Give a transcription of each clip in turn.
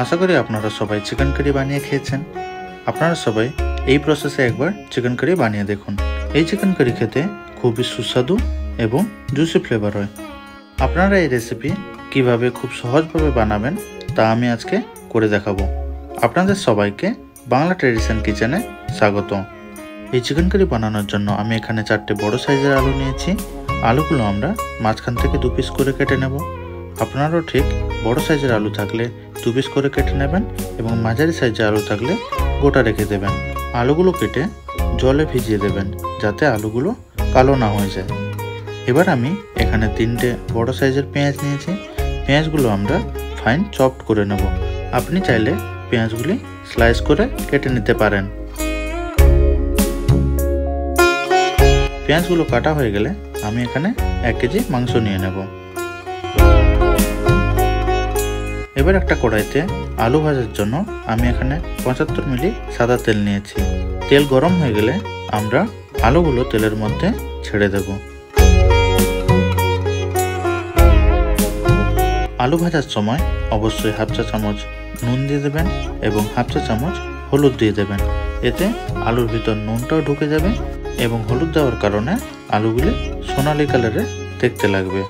আশা করি আপনারা সবাই চিকেন কারি বানিয়ে খেয়েছেন। আপনারা সবাই এই প্রসেসে একবার চিকেন কারি বানিয়ে দেখুন। এই চিকেন কারি খেতে খুবই সুস্বাদু এবং জুসি ফ্লেভার হয়। আপনারা এই রেসিপি কিভাবে খুব সহজভাবে বানাবেন তা আমি আজকে করে দেখাবো। আপনাদের সবাইকে বাংলা ট্রেডিশন কিচেনে স্বাগত। এই চিকেন কারি বানানোর জন্য আমি এখানে 4টে বড় সাইজের আলু নিয়েছি। আলুগুলো আমরা মাঝখান থেকে 2 পিস করে কেটে নেব। আপনারাও ঠিক বড় সাইজের আলু থাকলে 2 পিস করে কেটে নেবেন এবং মাঝারি সাইজের আলু থাকলে গোটা রেখে দেবেন। আলুগুলো কেটে জলে ভিজিয়ে দেবেন যাতে আলুগুলো কালো না হয়ে যায়। এবার আমি এখানে 3টে বড় সাইজের পেঁয়াজ নিয়েছি। পেঁয়াজগুলো আমরা ফাইন চপড করে নেব। আপনি চাইলে পেঁয়াজগুলি স্লাইস করে কেটে নিতে পারেন। পেঁয়াজগুলো কাটা হয়ে গেলে আমি এখানে 1 কেজি মাংস নিয়ে নেব। এবার একটা কড়াইতে আলু ভাজার জন্য আমি এখানে 75 মিলি সাদা তেল নিয়েছি। তেল গরম হয়ে গেলে আমরা আলুগুলো তেলের মধ্যে ছেড়ে দেব। আলু ভাজার সময় অবশ্যই হাফ চা চামচ নুন দিয়ে দেবেন এবং হাফ চা চামচ হলুদ দিয়ে দেবেন। এতে আলুর ভিতর নুনটাও ঢুকে যাবে এবং হলুদ দেওয়ার কারণে আলুগুলি সোনালী কালারে দেখতে লাগবে।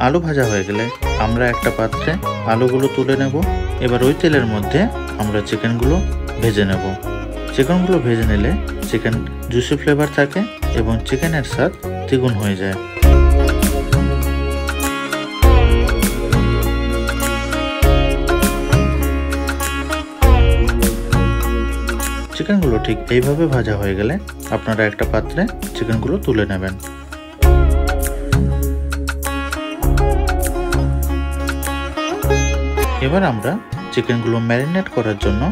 আলু ভাজা হয়ে গেলে আমরা একটা পাত্রে আলুগুলো তুলে নেব। এবার ওই তেলের মধ্যে আমরা চিকেনগুলো ভেজে নেব। চিকেনগুলো ভেজে নিলে চিকেন জুসি ফ্লেভার থাকে এবং চিকেনের স্বাদ দ্বিগুণ হয়ে যায়। চিকেনগুলো ঠিক এইভাবে ভাজা হয়ে গেলে আপনারা একটা পাত্রে চিকেনগুলো তুলে নেবেন। এবার আমরা চিকেনগুলো ম্যারিনেট করার জন্য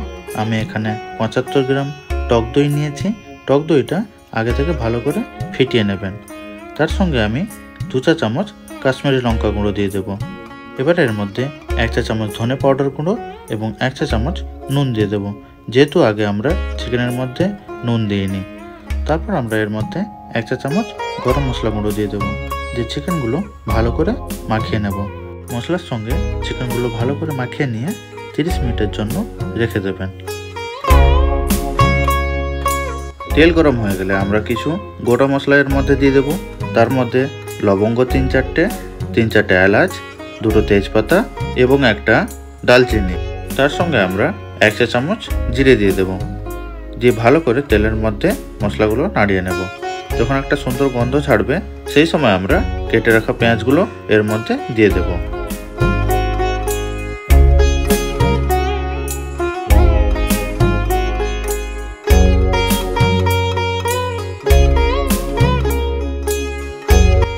আমি এখানে 75 গ্রাম টক দই নিয়েছি। টক দইটা আগে থেকে ভালো করে ফিটিয়ে নেবেন। তার সঙ্গে আমি 2 চা চামচ কাশ্মীরি লঙ্কা গুঁড়ো দিয়ে দেব। এবার এর মধ্যে 1 চা চামচ ধনে পাউডার গুঁড়ো এবং 1 চা চামচ নুন দিয়ে দেব, যেহেতু আগে আমরা চিকেনের মধ্যে নুন দিইনি। তারপর আমরা এর মধ্যে 1 চা চামচ গরম মশলা গুঁড়ো দিয়ে দেব, দিয়ে চিকেনগুলো ভালো করে মাখিয়ে নেব। মশলার সঙ্গে চিকেনগুলো ভালো করে মাখিয়ে নিয়ে 30 মিনিটের জন্য রেখে দেবেন। তেল গরম হয়ে গেলে আমরা কিছু গোটা মশলা এর মধ্যে দিয়ে দেব। তার মধ্যে লবঙ্গ 3-4টে এলাচ, 2টো তেজপাতা এবং একটা দালচিনি। তার সঙ্গে আমরা 1 চা চামচ জিরে দিয়ে দেব, দিয়ে ভালো করে তেলের মধ্যে মশলাগুলো নাড়িয়ে নেব। যখন একটা সুন্দর গন্ধ ছাড়বে সেই সময় আমরা কেটে রাখা পেঁয়াজগুলো এর মধ্যে দিয়ে দেব।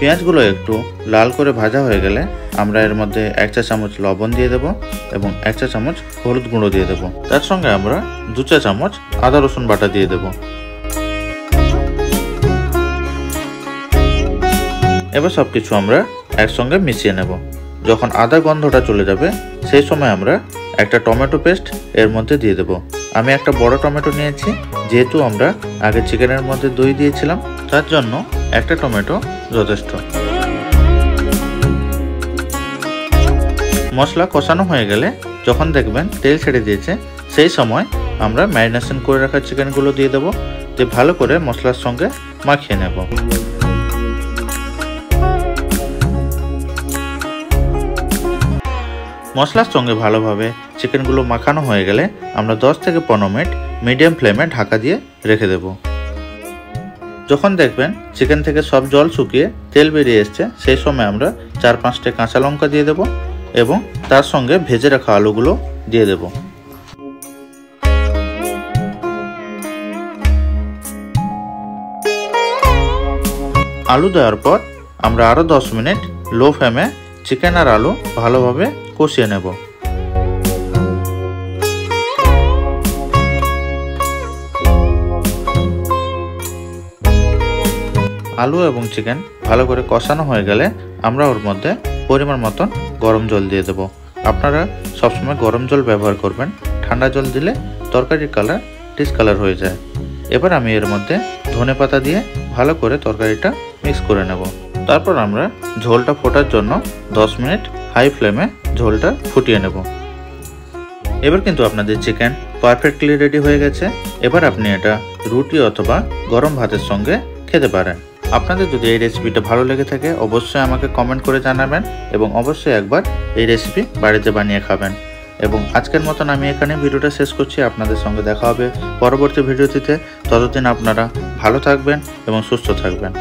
পেঁয়াজগুলো একটু লাল করে ভাজা হয়ে গেলে আমরা এর মধ্যে 1 চা চামচ লবণ দিয়ে দেব এবং 1 চা চামচ হলুদ গুঁড়ো দিয়ে দেব। তার সঙ্গে আমরা 2 চা চামচ আদা রসুন বাটা দিয়ে দেব। এবার সবকিছু আমরা একসঙ্গে মিশিয়ে নেব। যখন আদা গন্ধটা চলে যাবে সেই সময় আমরা একটা টমেটো পেস্ট এর মধ্যে দিয়ে দেব। আমি একটা বড় টমেটো নিয়েছি, যেহেতু আমরা আগে চিকেনের মধ্যে দই দিয়েছিলাম তার জন্য একটা টমেটো যথেষ্ট। মশলা কষানো হয়ে গেলে যখন দেখবেন তেল ছেড়ে দিয়েছে সেই সময় আমরা ম্যারিনেশন করে রাখা চিকেনগুলো দিয়ে দেবো, দিয়ে ভালো করে মশলার সঙ্গে মাখিয়ে নেব। মশলার সঙ্গে ভালোভাবে চিকেনগুলো মাখানো হয়ে গেলে আমরা 10 থেকে 15 মিনিট মিডিয়াম ফ্লেমে ঢাকা দিয়ে রেখে দেব। যখন দেখবেন চিকেন থেকে সব জল শুকিয়ে তেল বেরিয়ে এসছে সেই সময় আমরা 4-5টে কাঁচা লঙ্কা দিয়ে দেব এবং তার সঙ্গে ভেজে রাখা আলুগুলো দিয়ে দেব। আলু দেওয়ার পর আমরা আরও 10 মিনিট লো ফ্লেমে চিকেন আর আলু ভালোভাবে কষিয়ে নেব। আলু এবং চিকেন ভালো করে কষানো হয়ে গেলে আমরা ওর মধ্যে পরিমাণ মতন গরম জল দিয়ে দেব। আপনারা সবসময় গরম জল ব্যবহার করবেন, ঠান্ডা জল দিলে তরকারির কালার ডিসকালার হয়ে যায়। এবার আমি এর মধ্যে ধনেপাতা দিয়ে ভালো করে তরকারিটা মিক্স করে নেব। তারপর আমরা ঝোলটা ফোটার জন্য 10 মিনিট হাই ফ্লেমে ঝোলটা ফুটিয়ে নেব। এবার কিন্তু আপনাদের চিকেন পারফেক্টলি রেডি হয়ে গেছে। এবার আপনি এটা রুটি অথবা গরম ভাতের সঙ্গে খেতে পারেন। আপনাদের যদি এই রেসিপিটা ভালো লেগে থাকে অবশ্যই আমাকে কমেন্ট করে জানাবেন এবং অবশ্যই একবার এই রেসিপি বাড়িতে বানিয়ে খাবেন। এবং আজকের মতন আমি এখানে ভিডিওটা শেষ করছি। আপনাদের সঙ্গে দেখা হবে পরবর্তী ভিডিওটিতে। ততদিন আপনারা ভালো থাকবেন এবং সুস্থ থাকবেন।